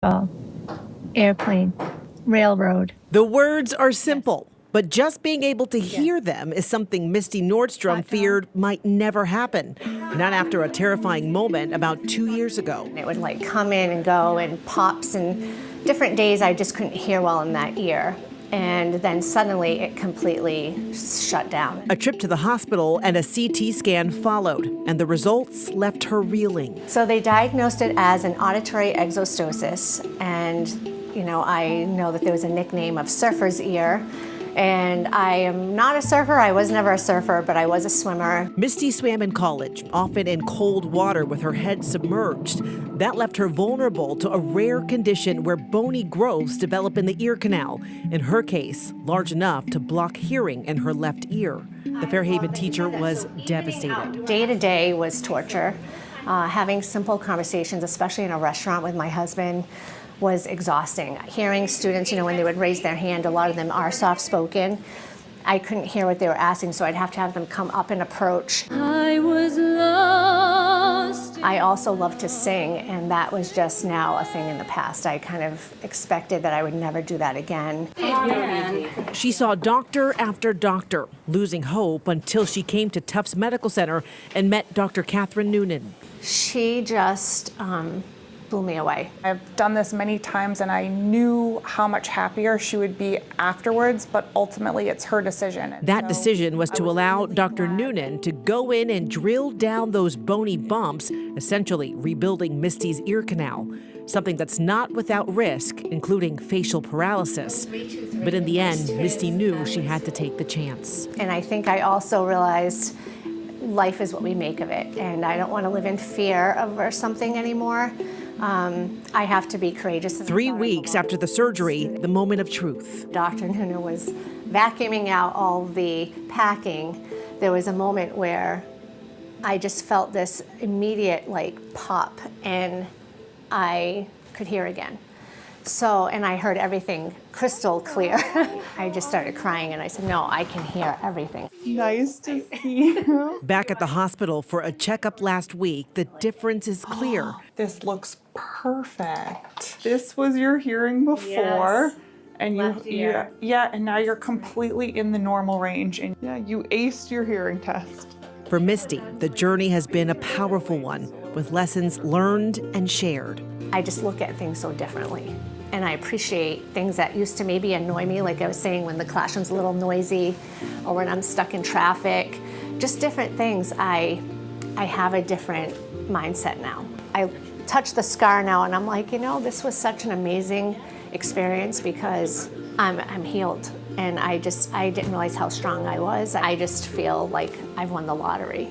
uh, airplane, railroad. The words are simple, but just being able to hear them is something Misty Nordstrom feared might never happen. Not after a terrifying moment about 2 years ago. It would like come in and go and pops, and different days I just couldn't hear well in that ear. And then suddenly it completely shut down. A trip to the hospital and a CT scan followed, and the results left her reeling. So they diagnosed it as an auditory exostosis, and I know that there was a nickname of surfer's ear. And I am not a surfer. I was never a surfer, but I was a swimmer. Misty swam in college, often in cold water with her head submerged. That left her vulnerable to a rare condition where bony growths develop in the ear canal. In her case, large enough to block hearing in her left ear. The Fairhaven teacher was devastated. Day to day was torture. Having simple conversations, especially in a restaurant with my husband, was exhausting. Hearing students, when they would raise their hand, a lot of them are soft-spoken. I couldn't hear what they were asking, so I'd have to have them come up and approach. I was lost. I also love to sing, and that was just now a thing in the past. I kind of expected that I would never do that again. She saw doctor after doctor, losing hope until she came to Tufts Medical Center and met Dr. Catherine Noonan. She just blew me away. I've done this many times and I knew how much happier she would be afterwards, but ultimately it's her decision. That decision was to allow Dr. Noonan to go in and drill down those bony bumps, essentially rebuilding Misty's ear canal. Something that's not without risk, including facial paralysis. But in the end, Misty knew she had to take the chance. And I think I also realized life is what we make of it, and I don't want to live in fear of something anymore. I have to be courageous. 3 weeks after the surgery, the moment of truth. Dr. Noonan was vacuuming out all the packing. There was a moment where I just felt this immediate pop, and I could hear again. And I heard everything crystal clear. I just started crying and I said, no, I can hear everything. Nice to see you. Back at the hospital for a checkup last week, the difference is clear. This looks perfect. This was your hearing before. Yes. And and now you're completely in the normal range. And you aced your hearing test. For Misty, the journey has been a powerful one, with lessons learned and shared. I just look at things so differently. And I appreciate things that used to maybe annoy me, like I was saying, when the classroom's a little noisy or when I'm stuck in traffic. Just different things. I have a different mindset now. I touch the scar now and I'm like, this was such an amazing experience because I'm healed. And I didn't realize how strong I was. I just feel like I've won the lottery.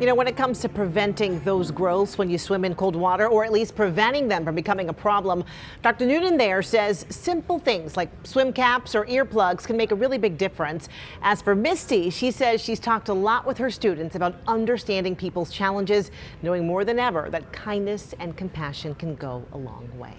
When it comes to preventing those growths when you swim in cold water, or at least preventing them from becoming a problem, Dr. Noonan there says simple things like swim caps or earplugs can make a really big difference. As for Misty, she says she's talked a lot with her students about understanding people's challenges, knowing more than ever that kindness and compassion can go a long way.